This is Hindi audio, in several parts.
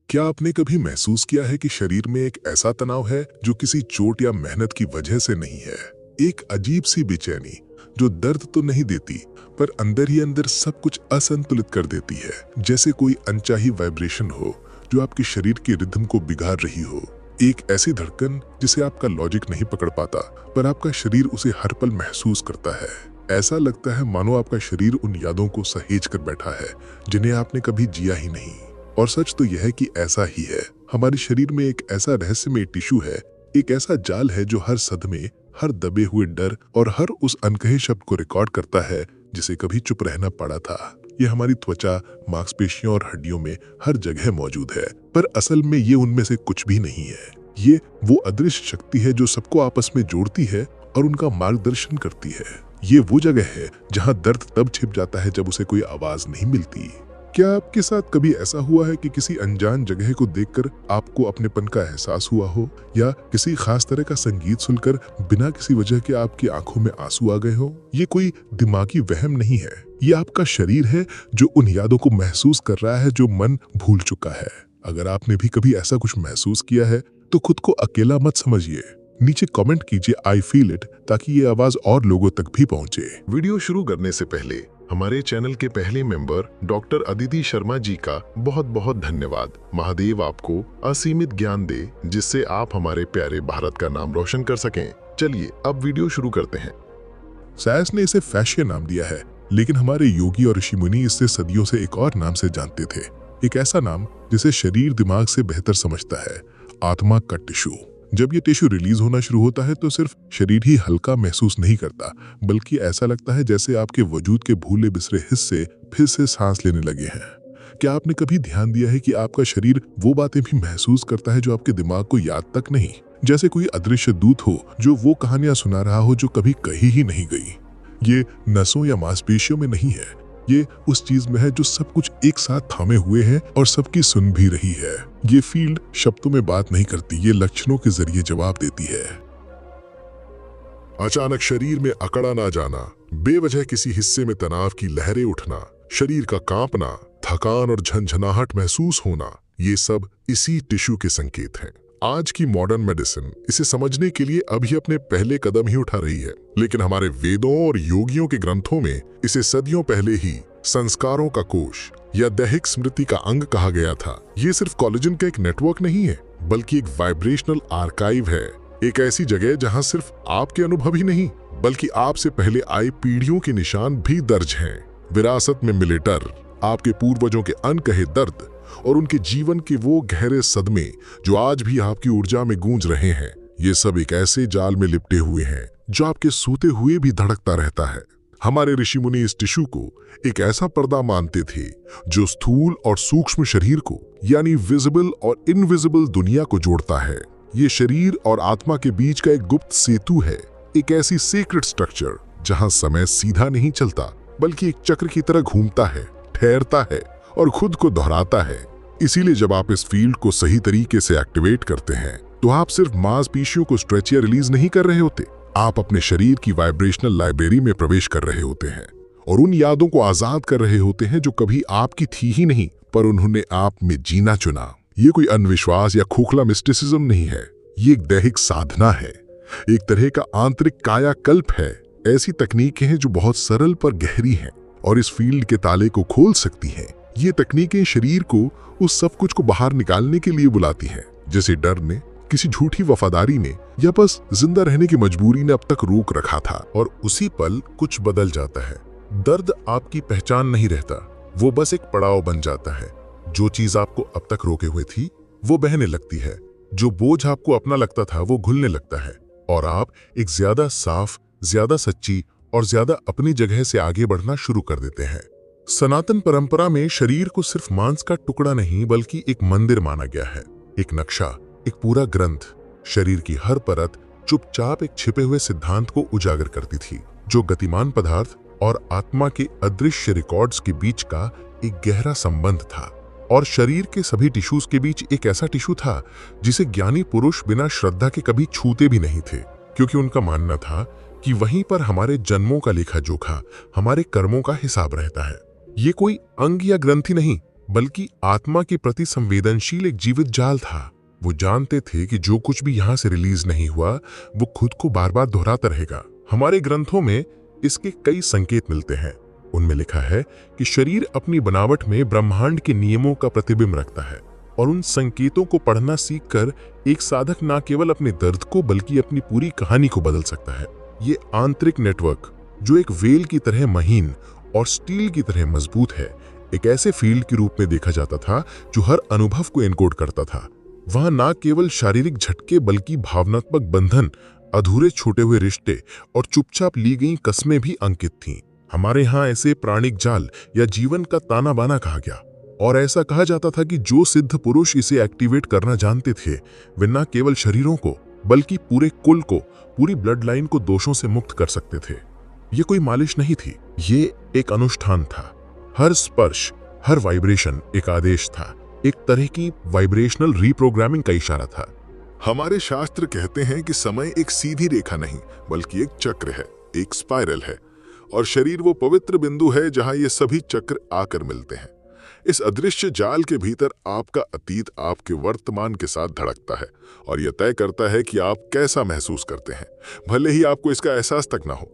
क्या आपने कभी महसूस किया है कि शरीर में एक ऐसा तनाव है जो किसी चोट या मेहनत की वजह से नहीं है? एक अजीब सी बेचैनी जो दर्द तो नहीं देती पर अंदर ही अंदर सब कुछ असंतुलित कर देती है, जैसे कोई अनचाही वाइब्रेशन हो जो आपके शरीर के रिदम को बिगाड़ रही हो। एक ऐसी धड़कन जिसे आपका लॉजिक नहीं पकड़ पाता पर आपका शरीर उसे हर पल महसूस करता है। ऐसा लगता है मानो आपका शरीर उन यादों को सहेज कर बैठा है जिन्हें आपने कभी जिया ही नहीं। और सच तो यह है कि ऐसा ही है। हमारे शरीर में एक ऐसा रहस्यमय टिश्यू है, एक ऐसा जाल है जो हर सदमे, हर दबे हुए डर और हर उस अनकहे शब्द को रिकॉर्ड करता है जिसे कभी चुप रहना पड़ा था। ये हमारी त्वचा, मांसपेशियों और हड्डियों में हर जगह मौजूद है, पर असल में ये उनमें से कुछ भी नहीं है। ये वो अदृश्य शक्ति है जो सबको आपस में जोड़ती है और उनका मार्गदर्शन करती है। ये वो जगह है जहाँ दर्द तब छिप जाता है जब उसे कोई आवाज नहीं मिलती। क्या आपके साथ कभी ऐसा हुआ है कि किसी अनजान जगह को देखकर आपको अपनेपन का एहसास हुआ हो, या किसी खास तरह का संगीत सुनकर बिना किसी वजह के आपकी आंखों में आंसू आ गए हो? ये कोई दिमागी वहम नहीं है, ये आपका शरीर है जो उन यादों को महसूस कर रहा है जो मन भूल चुका है। अगर आपने भी कभी ऐसा कुछ महसूस किया है तो खुद को अकेला मत समझिए। नीचे कमेंट कीजिए आई फील इट, ताकि ये आवाज और लोगों तक भी पहुंचे। वीडियो शुरू करने से पहले हमारे चैनल के पहले मेंबर डॉक्टर अदिति शर्मा जी का बहुत बहुत धन्यवाद। महादेव आपको असीमित ज्ञान दे जिससे आप हमारे प्यारे भारत का नाम रोशन कर सकें। चलिए अब वीडियो शुरू करते हैं। साइंस ने इसे फैशिया नाम दिया है, लेकिन हमारे योगी और ऋषि मुनि इससे सदियों से एक और नाम से जानते थे। एक ऐसा नाम जिसे शरीर दिमाग से बेहतर समझता है, आत्मा का टिश्यू। जब ये टिश्यू रिलीज होना शुरू होता है तो सिर्फ शरीर ही हल्का महसूस नहीं करता, बल्कि ऐसा लगता है जैसे आपके वजूद के भूले बिसरे हिस्से फिर से सांस लेने लगे हैं। क्या आपने कभी ध्यान दिया है कि आपका शरीर वो बातें भी महसूस करता है जो आपके दिमाग को याद तक नहीं? जैसे कोई अदृश्य दूत हो जो वो कहानियां सुना रहा हो जो कभी कही ही नहीं गई। ये नसों या मांसपेशियों में नहीं है, ये उस चीज में है जो सब कुछ एक साथ थामे हुए है और सबकी सुन भी रही है। ये फील्ड शब्दों में बात नहीं करती, ये लक्षणों के जरिए जवाब देती है। अचानक शरीर में अकड़ा ना जाना, बेवजह किसी हिस्से में तनाव की लहरें उठना, शरीर का कांपना, थकान और झंझनाहट महसूस होना, ये सब इसी टिश्यू के संकेत हैं। आज की मॉडर्न मेडिसिन इसे समझने के लिए अभी अपने पहले कदम ही उठा रही है, लेकिन हमारे वेदों और योगियों के ग्रंथों में इसे सदियों पहले ही संस्कारों का कोश या दैहिक स्मृति का अंग कहा गया था। ये सिर्फ कोलेजन का एक नेटवर्क नहीं है, बल्कि एक वाइब्रेशनल आर्काइव है। एक ऐसी जगह जहां सिर्फ आपके अनुभव ही नहीं, बल्कि आपसे पहले आई पीढ़ियों के निशान भी दर्ज हैं। विरासत में मिले डर, आपके पूर्वजों के अनकहे दर्द और उनके जीवन के वो गहरे सदमे जो आज भी आपकी ऊर्जा में गूंज रहे हैं, ये सब एक ऐसे जाल में लिपटे हुए हैं जो आपके सूते हुए भी धड़कता रहता है। हमारे ऋषि मुनि इस टिश्यू को एक ऐसा पर्दा मानते थे जो स्थूल और सूक्ष्म शरीर को, यानी विजिबल और इनविजिबल दुनिया को जोड़ता है। ये शरीर और आत्मा के बीच का एक गुप्त सेतु है, एक ऐसी सीक्रेट स्ट्रक्चर जहां समय सीधा नहीं चलता, बल्कि एक चक्र की तरह घूमता है, ठहरता है और खुद को दोहराता है। इसीलिए जब आप इस फील्ड को सही तरीके से एक्टिवेट करते हैं तो आप सिर्फ मांसपेशियों को स्ट्रेच या रिलीज नहीं कर रहे होते, आप अपने शरीर की वाइब्रेशनल लाइब्रेरी में प्रवेश कर रहे होते हैं और उन यादों को आजाद कर रहे होते हैं जो कभी आपकी थी ही नहीं, पर उन्होंने आप में जीना चुना। ये कोई अंधविश्वास या खोखला मिस्टिसिज्म नहीं है, ये एक दैहिक साधना है, एक तरह का आंतरिक कायाकल्प है। ऐसी तकनीकें हैं जो बहुत सरल पर गहरी हैं और इस फील्ड के ताले को खोल सकती हैं। ये तकनीकें शरीर को उस सब कुछ को बाहर निकालने के लिए बुलाती हैं, जैसे डर ने, किसी झूठी वफादारी ने, या बस जिंदा रहने की मजबूरी ने अब तक रोक रखा था। और उसी पल कुछ बदल जाता है। दर्द आपकी पहचान नहीं रहता, वो बस एक पड़ाव बन जाता है। जो चीज आपको अब तक रोके हुए थी वो बहने लगती है, जो बोझ आपको अपना लगता था वो घुलने लगता है और आप एक ज्यादा साफ, ज्यादा सच्ची और ज्यादा अपनी जगह से आगे बढ़ना शुरू कर देते हैं। सनातन परंपरा में शरीर को सिर्फ मांस का टुकड़ा नहीं बल्कि एक मंदिर माना गया है, एक नक्शा, एक पूरा ग्रंथ। शरीर की हर परत चुपचाप एक छिपे हुए सिद्धांत को उजागर करती थी, जो गतिमान पदार्थ और आत्मा के अदृश्य रिकॉर्ड्स के बीच का एक गहरा संबंध था। और शरीर के सभी टिश्यूज के बीच एक ऐसा टिश्यू था जिसे ज्ञानी पुरुष बिना श्रद्धा के कभी छूते भी नहीं थे, क्योंकि उनका मानना था कि वहीं पर हमारे जन्मों का लेखा जोखा, हमारे कर्मों का हिसाब रहता है। ये कोई अंग या ग्रंथि नहीं, बल्कि आत्मा के प्रति संवेदनशील एक जीवित जाल था। वो जानते थे कि जो कुछ भी यहाँ से रिलीज नहीं हुआ वो खुद को बार बार दोहराता रहेगा। हमारे ग्रंथों में इसके कई संकेत मिलते हैं। उनमें लिखा है कि शरीर अपनी बनावट में ब्रह्मांड के नियमों का प्रतिबिंब रखता है और उन संकेतों को पढ़ना सीखकर एक साधक न केवल अपने दर्द को बल्कि अपनी पूरी कहानी को बदल सकता है। ये आंतरिक नेटवर्क जो एक वेल की तरह महीन और स्टील की तरह मजबूत है, एक ऐसे फील्ड के रूप में देखा जाता था जो हर अनुभव को एनकोड करता था। वहां न केवल शारीरिक झटके बल्कि भावनात्मक बंधन, अधूरे छूटे हुए रिश्ते और चुपचाप ली गई कस्में भी अंकित थीं। हमारे यहाँ ऐसे प्राणिक जाल या जीवन का ताना बाना कहा गया और ऐसा कहा जाता था कि जो सिद्ध पुरुष इसे एक्टिवेट करना जानते थे वे न केवल शरीरों को बल्कि पूरे कुल को, पूरी ब्लड लाइन को दोषों से मुक्त कर सकते थे। ये कोई मालिश नहीं थी, ये एक अनुष्ठान था। हर स्पर्श, हर वाइब्रेशन एक आदेश था, एक तरह की वाइब्रेशनल रीप्रोग्रामिंग का इशारा था। हमारे शास्त्र कहते हैं कि समय एक सीधी रेखा नहीं बल्कि एक चक्र है, एक स्पाइरल है, और शरीर वो पवित्र बिंदु है जहां ये सभी चक्र आकर मिलते हैं। इस अदृश्य जाल के भीतर आपका अतीत आपके वर्तमान के साथ धड़कता है और यह तय करता है कि आप कैसा महसूस करते हैं, भले ही आपको इसका एहसास तक ना हो।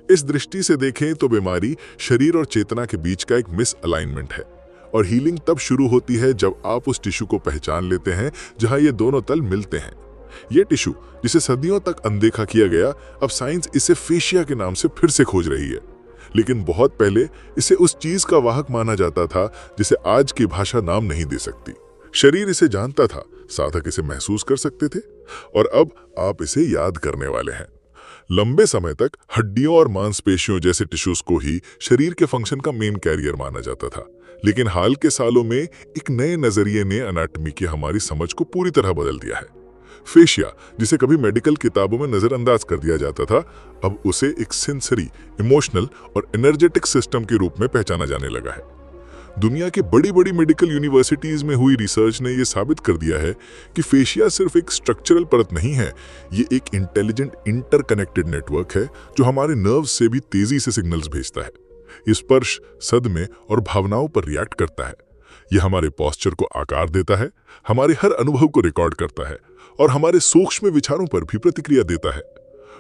इस दृष्टि से देखें तो बीमारी शरीर और चेतना के बीच का एक मिस अलाइनमेंट है और हीलिंग तब शुरू होती है जब आप उस टिश्यू को पहचान लेते हैं जहां ये दोनों तल मिलते हैं। ये टिश्यू जिसे सदियों तक अनदेखा किया गया, अब साइंस इसे फेशिया के नाम से फिर से खोज रही है। लेकिन बहुत पहले इसे उस चीज का वाहक माना जाता था जिसे आज की भाषा नाम नहीं दे सकती। शरीर इसे जानता था, साधक इसे महसूस कर सकते थे और अब आप इसे याद करने वाले हैं। लंबे समय तक हड्डियों और मांसपेशियों जैसे टिश्यूज को ही शरीर के फंक्शन का मेन कैरियर माना जाता था, लेकिन हाल के सालों में एक नए नजरिए ने एनाटॉमी की हमारी समझ को पूरी तरह बदल दिया है। फेशिया, जिसे कभी मेडिकल किताबों में नजरअंदाज कर दिया जाता था, अब उसे एक सेंसरी, इमोशनल और एनर्जेटिक सिस्टम के रूप में पहचाना जाने लगा है। दुनिया के बड़ी बड़ी मेडिकल यूनिवर्सिटीज में हुई रिसर्च ने यह साबित कर दिया है कि फेशिया सिर्फ एक स्ट्रक्चरल परत नहीं है, ये एक इंटेलिजेंट इंटरकनेक्टेड नेटवर्क है जो हमारे नर्व्स से भी तेजी से सिग्नल्स भेजता है। ये स्पर्श, सदमे और भावनाओं पर रिएक्ट करता है। यह हमारे पोस्चर को आकार देता है, हमारे हर अनुभव को रिकॉर्ड करता है और हमारे सूक्ष्म विचारों पर भी प्रतिक्रिया देता है।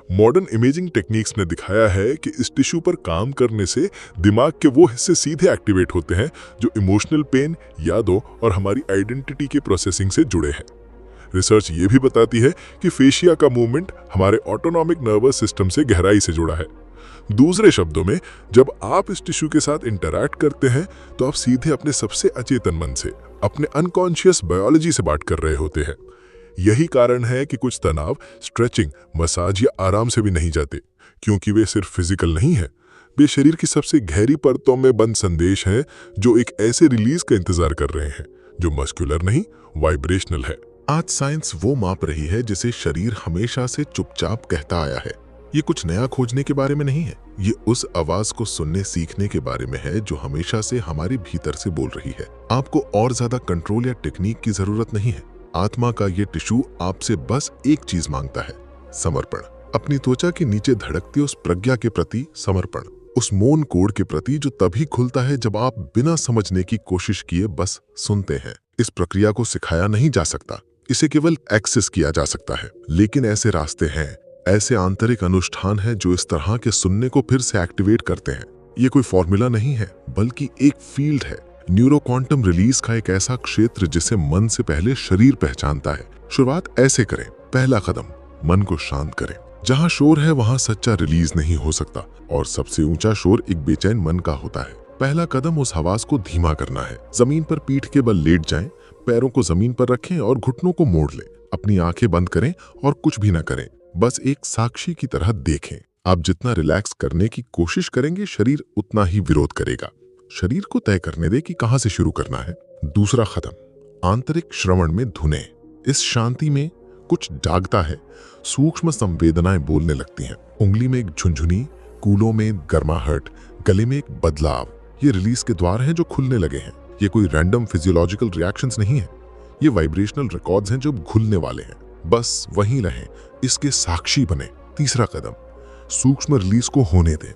मॉडर्न इमेजिंग टेक्निक्स ने दिखाया है कि इस टिश्यू पर काम करने से दिमाग के वो हिस्से सीधे एक्टिवेट होते हैं जो इमोशनल पेन, यादों और हमारी आइडेंटिटी के प्रोसेसिंग से जुड़े हैं। रिसर्च ये भी बताती है कि फेशिया का मूवमेंट हमारे ऑटोनॉमिक नर्वस सिस्टम से गहराई से जुड़ा है। दूसरे शब्दों में, जब आप इस टिश्यू के साथ इंटरैक्ट करते हैं तो आप सीधे अपने सबसे अचेतन मन से, अपने अनकॉन्शियस बायोलॉजी से बात कर रहे होते हैं। यही कारण है कि कुछ तनाव स्ट्रेचिंग, मसाज या आराम से भी नहीं जाते, क्योंकि वे सिर्फ फिजिकल नहीं है, वे शरीर की सबसे गहरी परतों में बंद संदेश हैं जो एक ऐसे रिलीज का इंतजार कर रहे हैं जो मस्कुलर नहीं, वाइब्रेशनल है। आज साइंस वो माप रही है जिसे शरीर हमेशा से चुपचाप कहता आया है। ये कुछ नया खोजने के बारे में नहीं है, ये उस आवाज को सुनने सीखने के बारे में है जो हमेशा से हमारे भीतर से बोल रही है। आपको और ज्यादा कंट्रोल या टेक्निक की जरूरत नहीं है। आत्मा का ये टिश्यू आपसे बस एक चीज मांगता है, समर्पण। अपनी त्वचा के नीचे धड़कती उस प्रज्ञा के प्रति समर्पण, उस मौन कोड के प्रति जो तभी खुलता है जब आप बिना समझने की कोशिश किए बस सुनते हैं। इस प्रक्रिया को सिखाया नहीं जा सकता, इसे केवल एक्सेस किया जा सकता है। लेकिन ऐसे रास्ते हैं, ऐसे आंतरिक अनुष्ठान हैं जो इस तरह के सुनने को फिर से एक्टिवेट करते हैं। ये कोई फॉर्मूला नहीं है बल्कि एक फील्ड है, न्यूरो क्वांटम रिलीज का एक ऐसा क्षेत्र जिसे मन से पहले शरीर पहचानता है। शुरुआत ऐसे करें। पहला कदम, मन को शांत करें। जहां शोर है वहां सच्चा रिलीज नहीं हो सकता और सबसे ऊंचा शोर एक बेचैन मन का होता है। पहला कदम उस आवाज को धीमा करना है। जमीन पर पीठ के बल लेट जाएं, पैरों को जमीन पर रखें और घुटनों को मोड़ लें। अपनी आंखें बंद करें और कुछ भी न करें, बस एक साक्षी की तरह देखें। आप जितना रिलैक्स करने की कोशिश करेंगे, शरीर उतना ही विरोध करेगा। शरीर को तय करने दे कि कहां से शुरू करना है। दूसरा कदम, आंतरिक श्रवण में धुने। इस शांति में कुछ जागता है, सूक्ष्म संवेदनाएं बोलने लगती हैं। उंगली में एक झुंझुनी, कूलों में गर्माहट, गले में एक बदलाव। ये रिलीज के द्वार हैं जो खुलने लगे हैं। ये कोई रैंडम फिजियोलॉजिकल रिएक्शंस नहीं है, ये वाइब्रेशनल रिकॉर्ड्स हैं जो खुलने वाले हैं। बस वहीं रहें, इसके साक्षी बने। तीसरा कदम, सूक्ष्म रिलीज को होने दें।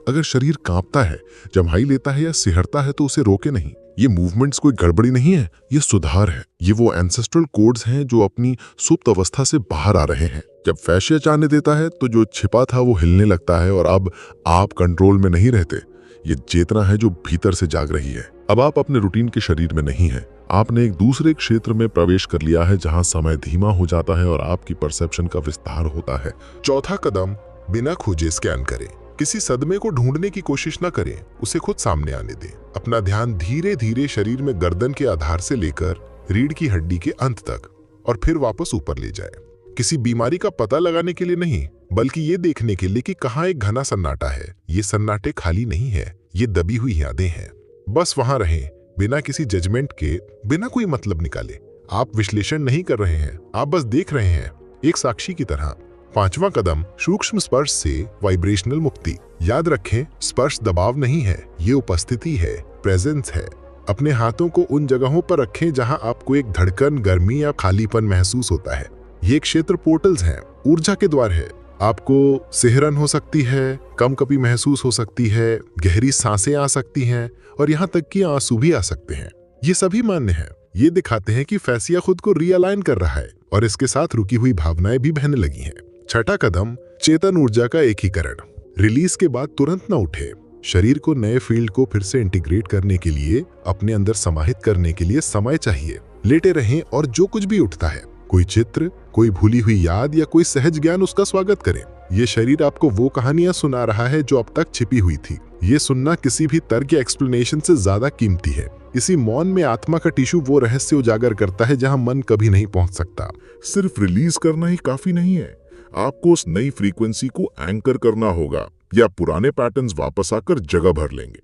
अगर शरीर कांपता है, जम्हाई लेता है या सिहरता है तो उसे रोके नहीं। ये मूवमेंट्स कोई गड़बड़ी नहीं है, ये सुधार है। ये वो एंसेस्ट्रल कोड्स हैं जो अपनी सुप्त अवस्था से बाहर आ रहे हैं। जब फैशिया चाहने देता है तो जो छिपा था वो हिलने लगता है और अब आप कंट्रोल में नहीं रहते। ये चेतना है जो भीतर से जाग रही है। अब आप अपने रूटीन के शरीर में नहीं हैं। आपने एक दूसरे क्षेत्र में प्रवेश कर लिया है जहां समय धीमा हो जाता है और आपकी परसेप्शन का विस्तार होता है। चौथा कदम, बिना खोजे स्कैन करें। किसी सदमे को ढूंढने की कोशिश न करें, उसे खुद सामने आने दें। अपना ध्यान धीरे धीरे शरीर में गर्दन के आधार से लेकर रीढ़ की हड्डी के अंत तक और फिर वापस ऊपर ले जाएं। किसी बीमारी का पता लगाने के लिए नहीं, बल्कि ये देखने के लिए कि कहाँ एक घना सन्नाटा है। ये सन्नाटे खाली नहीं है, ये दबी हुई यादें हैं। बस वहां रहें, बिना किसी जजमेंट के, बिना कोई मतलब निकाले। आप विश्लेषण नहीं कर रहे हैं, आप बस देख रहे हैं, एक साक्षी की तरह। पांचवा कदम, सूक्ष्म स्पर्श से वाइब्रेशनल मुक्ति। याद रखें, स्पर्श दबाव नहीं है, ये उपस्थिति है, प्रेजेंस है। अपने हाथों को उन जगहों पर रखें जहां आपको एक धड़कन, गर्मी या खालीपन महसूस होता है। ये क्षेत्र पोर्टल्स हैं, ऊर्जा के द्वार है। आपको सिहरन हो सकती है, कम कपी महसूस हो सकती है, गहरी सांसें आ सकती हैं और यहाँ तक कि आंसू भी आ सकते हैं। ये सभी मान्य हैं। ये दिखाते हैं कि फैसिया खुद को रिअलाइन कर रहा है और इसके साथ रुकी हुई भावनाएं भी बहने लगी हैं। छठा कदम, चेतन ऊर्जा का एकीकरण। रिलीज के बाद तुरंत न उठे। शरीर को नए फील्ड को फिर से इंटीग्रेट करने के लिए, अपने अंदर समाहित करने के लिए समय चाहिए। लेटे रहें और जो कुछ भी उठता है, कोई चित्र, कोई भूली हुई याद या कोई सहज ज्ञान, उसका स्वागत करें। ये शरीर आपको वो कहानियां सुना रहा है जो अब तक छिपी हुई थी। ये सुनना किसी भी तर्क या एक्सप्लेनेशन से ज्यादा कीमती है। इसी मौन में आत्मा का टिश्यू वो रहस्य उजागर करता है जहां मन कभी नहीं पहुंच सकता। सिर्फ रिलीज करना ही काफी नहीं है, आपको उस नई फ्रीक्वेंसी को एंकर करना होगा या पुराने पैटर्न्स वापस आकर जगह भर लेंगे।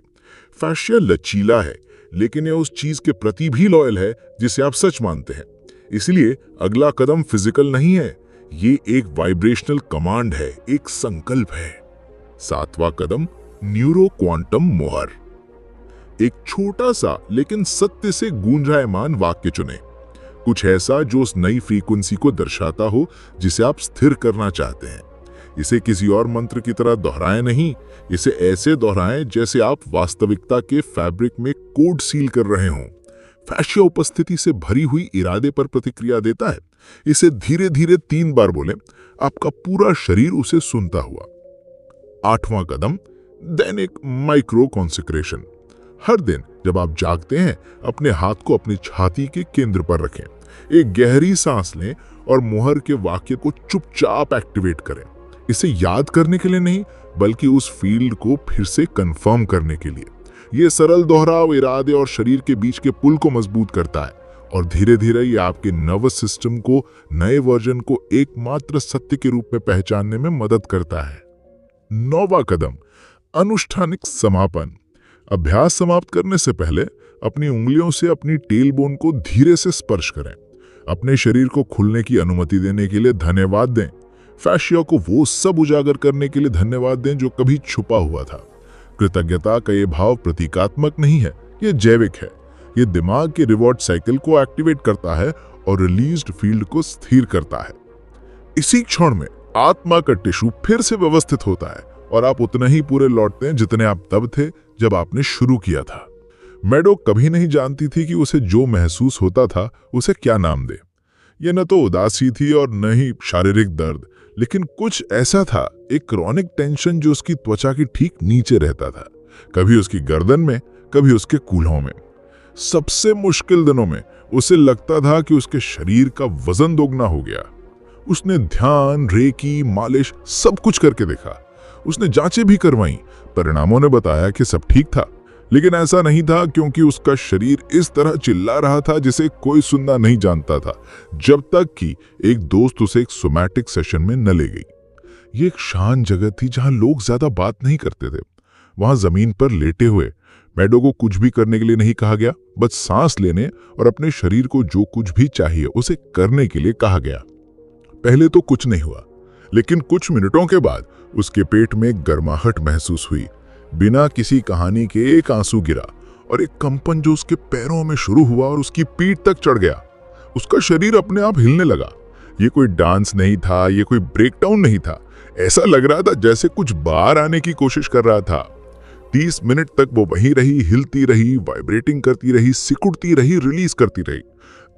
फैशिया लचीला है, लेकिन यह उस चीज के प्रति भी लॉयल है जिसे आप सच मानते हैं। इसलिए अगला कदम फिजिकल नहीं है, ये एक वाइब्रेशनल कमांड है, एक संकल्प है। सातवां कदम, न्यूरो क्वांटम मोहर। एक छोटा सा लेकिन सत्य से गूंजायमान वाक्य चुनें। कुछ ऐसा जो उस नई फ्रीक्वेंसी को दर्शाता हो जिसे आप स्थिर करना चाहते हैं। इसे किसी और मंत्र की तरह दोहराएं नहीं, इसे ऐसे दोहराएं जैसे आप वास्तविकता के फैब्रिक में कोड सील कर रहे हों। फैशिया उपस्थिति से भरी हुई इरादे पर प्रतिक्रिया देता है। इसे धीरे धीरे 3 बार बोलें, आपका पूरा शरीर उसे सुनता हुआ। आठवां कदम, दैनिक माइक्रो कॉन्सेक्रेशन। हर दिन जब आप जागते हैं, अपने हाथ को अपनी छाती के केंद्र पर रखें। एक गहरी सांस लें और मोहर के वाक्य को चुपचाप एक्टिवेट करें। इसे याद करने के लिए नहीं, बल्कि उस फील्ड को फिर से कंफर्म करने के लिए। यह सरल दोहराव इरादे और शरीर के बीच के पुल को मजबूत करता है और धीरे धीरे ये आपके नर्वस सिस्टम को नए वर्जन को एकमात्र सत्य के रूप में पहचानने में मदद करता है। 9वां कदम, अनुष्ठानिक समापन। अभ्यास समाप्त करने से पहले अपनी उंगलियों से अपनी टेल बोन को धीरे से स्पर्श करें। अपने शरीर को खुलने की अनुमति देने के लिए धन्यवाद दें। फैशिया को वो सब उजागर करने के लिए धन्यवाद दें जो कभी छुपा हुआ था। कृतज्ञता का ये भाव प्रतीकात्मक नहीं है, ये जैविक है। ये दिमाग के रिवॉर्ड साइकिल को एक्टिवेट करता है और रिलीज्ड फील्ड को स्थिर करता है। इसी क्षण में आत्मा का टिश्यू फिर से व्यवस्थित होता है और आप उतना ही पूरे लौटते हैं जितने आप तब थे जब आपने शुरू किया था। मैडो कभी नहीं जानती थी कि उसे जो महसूस होता था उसे क्या नाम दे। यह न तो उदासी थी और न ही शारीरिक दर्द, लेकिन कुछ ऐसा था, एक क्रॉनिक टेंशन जो उसकी त्वचा के ठीक नीचे रहता था, कभी उसकी गर्दन में, कभी उसके कूल्हों में। सबसे मुश्किल दिनों में उसे लगता था कि उसके शरीर का वजन दोगुना हो गया। उसने ध्यान, रेकी, मालिश सब कुछ करके देखा। उसने जांचें भी करवाईं। परिणामों ने बताया कि सब ठीक था, लेकिन ऐसा नहीं था क्योंकि उसका शरीर इस तरह चिल्ला रहा था जिसे कोई सुनना नहीं जानता था, जब तक कि एक दोस्त उसे एक सोमैटिक सेशन में न ले गई। ये एक शांत जगह थी जहां लोग ज्यादा बात नहीं करते थे। वहां जमीन पर लेटे हुए मैडो को कुछ भी करने के लिए नहीं कहा गया, बस सांस लेने और अपने शरीर को जो कुछ भी चाहिए उसे करने के लिए कहा गया। पहले तो कुछ नहीं हुआ, लेकिन कुछ मिनटों के बाद उसके पेट में गर्माहट महसूस हुई। बिना किसी कहानी के एक आंसू गिरा और एक कंपन जो उसके पैरों में शुरू हुआ और उसकी पीठ तक चढ़ गया। उसका शरीर अपने आप हिलने लगा। ये कोई डांस नहीं था, ये कोई ब्रेकडाउन नहीं था, ऐसा लग रहा था जैसे कुछ बाहर आने की कोशिश कर रहा था। 30 मिनट तक वो वहीं रही, हिलती रही, वाइब्रेटिंग करती रही, सिकुड़ती रही, रिलीज करती रही।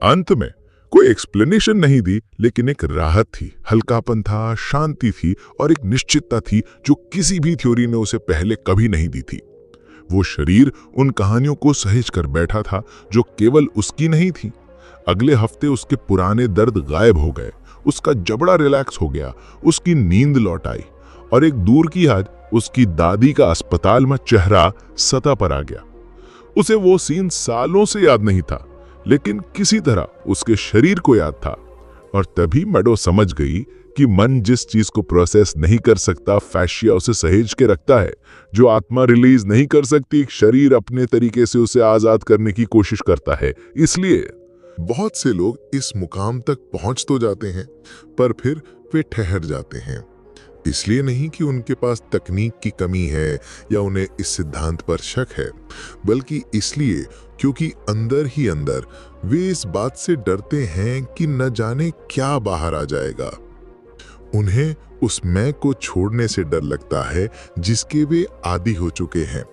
अंत में कोई एक्सप्लेनेशन नहीं दी, लेकिन एक राहत थी, हल्कापन था, शांति थी और एक निश्चितता थी जो किसी भी थ्योरी ने उसे पहले कभी नहीं दी थी। वो शरीर उन कहानियों को सहेज कर बैठा था जो केवल उसकी नहीं थी। अगले हफ्ते उसके पुराने दर्द गायब हो गए, उसका जबड़ा रिलैक्स हो गया, उसकी नींद लौट आई और एक दूर की याद, उसकी दादी का अस्पताल में चेहरा सतह पर आ गया। उसे वो सीन सालों से याद नहीं था, लेकिन किसी तरह उसके शरीर को याद था। और तभी मैडो समझ गई कि मन जिस चीज को प्रोसेस नहीं कर सकता, फैशिया उसे सहेज के रखता है। जो आत्मा रिलीज नहीं कर सकती, शरीर अपने तरीके से उसे आजाद करने की कोशिश करता है। इसलिए बहुत से लोग इस मुकाम तक पहुंच तो जाते हैं, पर फिर वे ठहर जाते हैं। इसलिए नहीं कि उनके पास तकनीक की कमी है या उन्हें इस सिद्धांत पर शक है, बल्कि इसलिए क्योंकि अंदर ही अंदर वे इस बात से डरते हैं कि न जाने क्या बाहर आ जाएगा। उन्हें उस मैं को छोड़ने से डर लगता है जिसके वे आदी हो चुके हैं।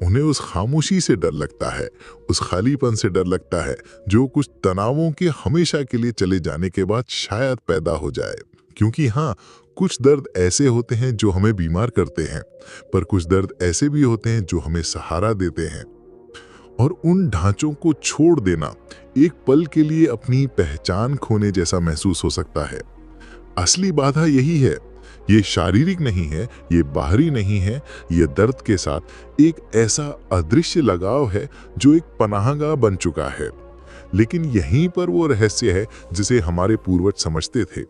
उन्हें उस खामोशी से डर लगता है, उस खालीपन से डर लगता है जो कुछ तनावों के हमेशा के लिए चले जाने के बाद शायद पैदा हो जाए। क्योंकि हाँ, कुछ दर्द ऐसे होते हैं जो हमें बीमार करते हैं, पर कुछ दर्द ऐसे भी होते हैं जो हमें सहारा देते हैं। और उन ढांचों को छोड़ देना एक पल के लिए अपनी पहचान खोने जैसा महसूस हो सकता है। असली बाधा यही है। ये शारीरिक नहीं है, ये बाहरी नहीं है, ये दर्द के साथ एक ऐसा अदृश्य लगाव है जो एक पनाहगाह बन चुका है। लेकिन यहीं पर वो रहस्य है जिसे हमारे पूर्वज समझते थे।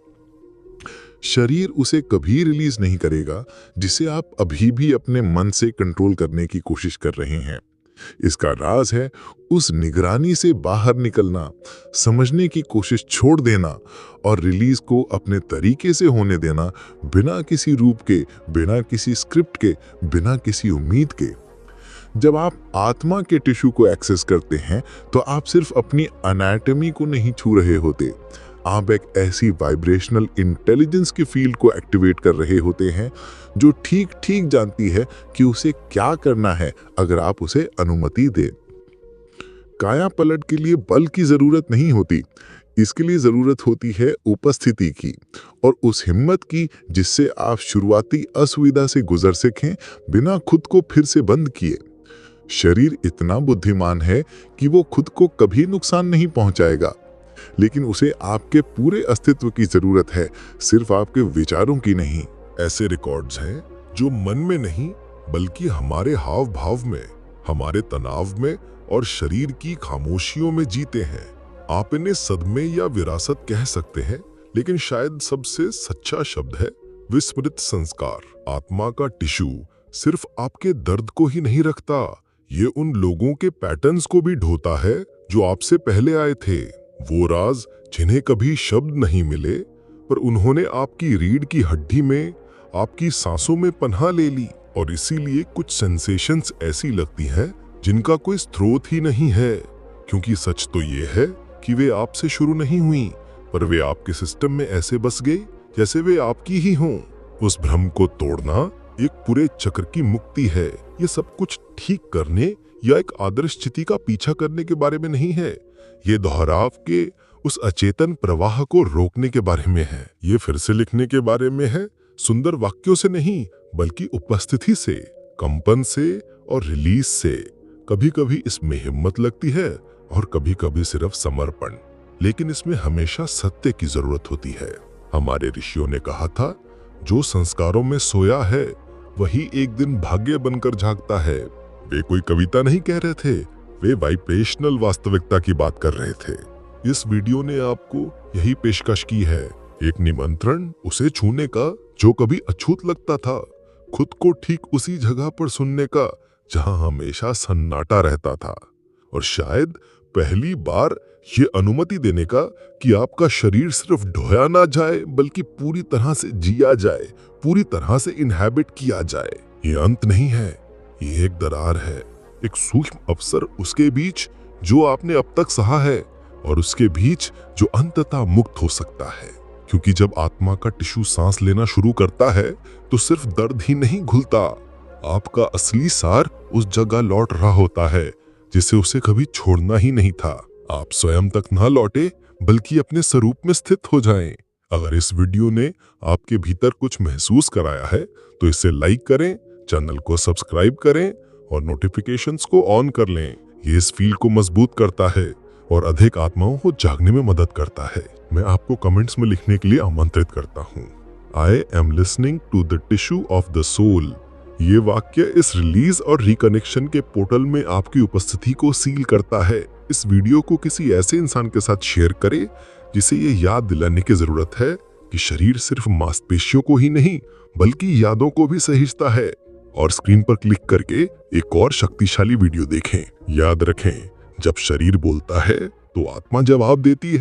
शरीर उसे कभी रिलीज नहीं करेगा जिसे आप अभी भी अपने मन से कंट्रोल करने की कोशिश कर रहे हैं। इसका राज है उस निगरानी से बाहर निकलना, समझने की कोशिश छोड़ देना और रिलीज को अपने तरीके से होने देना, बिना किसी रूप के, बिना किसी स्क्रिप्ट के, बिना किसी उम्मीद के। जब आप आत्मा के टिश्यू को एक्सेस करते हैं तो आप सिर्फ अपनी एनाटॉमी को नहीं छू रहे होते, आप एक ऐसी वाइब्रेशनल इंटेलिजेंस की फील्ड को एक्टिवेट कर रहे होते हैं जो ठीक ठीक जानती है कि उसे क्या करना है अगर आप उसे अनुमति दें। काया पलट के लिए बल की जरूरत नहीं होती, इसके लिए जरूरत होती है उपस्थिति की और उस हिम्मत की जिससे आप शुरुआती असुविधा से गुजर सकें बिना खुद को फिर से बंद किए। शरीर इतना बुद्धिमान है कि वो खुद को कभी नुकसान नहीं पहुंचाएगा, लेकिन उसे आपके पूरे अस्तित्व की जरूरत है, सिर्फ आपके विचारों की नहीं। ऐसे रिकॉर्ड्स हैं जो मन में नहीं बल्कि हमारे हाव भाव में, हमारे तनाव में और शरीर की खामोशियों में जीते हैं। आप इन्हें सदमे या विरासत कह सकते हैं, लेकिन शायद सबसे सच्चा शब्द है विस्मृत संस्कार। आत्मा का टिश्यू सिर्फ आपके दर्द को ही नहीं रखता, ये उन लोगों के पैटर्न्स को भी ढोता है जो आपसे पहले आए थे। वो राज जिन्हें कभी शब्द नहीं मिले, पर उन्होंने आपकी रीढ़ की हड्डी में, आपकी सांसों में पनाह ले ली। और इसीलिए कुछ सेंसेशंस ऐसी लगती हैं जिनका कोई स्रोत ही नहीं है, क्योंकि सच तो ये है कि वे आपसे शुरू नहीं हुई, पर वे आपके सिस्टम में ऐसे बस गए जैसे वे आपकी ही हों। उस भ्रम को तोड़ना एक पूरे चक्र की मुक्ति है। ये सब कुछ ठीक करने या एक आदर्श स्थिति का पीछा करने के बारे में नहीं है, ये दोहराव के उस अचेतन प्रवाह को रोकने के बारे में है। ये फिर से लिखने के बारे में है, सुंदर वाक्यों से नहीं बल्कि उपस्थिति से, कंपन से और रिलीज से। कभी कभी इसमें हिम्मत लगती है और कभी कभी सिर्फ समर्पण, लेकिन इसमें हमेशा सत्य की जरूरत होती है। हमारे ऋषियों ने कहा था, जो संस्कारों में सोया है वही एक दिन भाग्य बनकर जागता है। वे कोई कविता नहीं कह रहे थे, वे वाइब्रेशनल वास्तविकता की बात कर रहे थे। इस वीडियो ने आपको यही पेशकश की है, एक निमंत्रण उसे छूने का जो कभी अछूत लगता था, खुद को ठीक उसी जगह पर सुनने का जहां हमेशा सन्नाटा रहता था, और शायद पहली बार ये अनुमति देने का कि आपका शरीर सिर्फ ढोया ना जाए बल्कि पूरी तरह से जिया जाए, पूरी तरह से इनहैबिट किया जाए। ये अंत नहीं है, ये एक दरार है, एक सूक्ष्म अवसर उसके बीच जो आपने अब तक सहा है और उसके बीच जो अंततः मुक्त हो सकता है। क्योंकि जब आत्मा का टिश्यू सांस लेना शुरू करता है तो सिर्फ दर्द ही नहीं घुलता, आपका असली सार उस जगह लौट रहा होता है जिसे उसे कभी छोड़ना ही नहीं था। आप स्वयं तक ना लौटे बल्कि अपने स्वरूप में स्थित हो जाएं। अगर इस वीडियो ने आपके भीतर कुछ महसूस कराया है तो इसे लाइक करें, चैनल को सब्सक्राइब करें और नोटिफिकेशंस को ऑन कर लें। ये इस फील्ड को मजबूत करता है और अधिक आत्माओं को जागने में मदद करता है। मैं आपको कमेंट्स में लिखने के लिए आमंत्रित करता हूँ, I am listening to the tissue of the soul. ये वाक्य इस रिलीज और रिकनेक्शन के पोर्टल में आपकी उपस्थिति को सील करता है। इस वीडियो को किसी ऐसे इंसान के साथ शेयर करें जिसे ये याद दिलाने की जरूरत है कि शरीर सिर्फ मांसपेशियों को ही नहीं बल्कि यादों को भी सहेजता है। और स्क्रीन पर क्लिक करके एक और शक्तिशाली वीडियो देखें। याद रखें, जब शरीर बोलता है तो आत्मा जवाब देती है।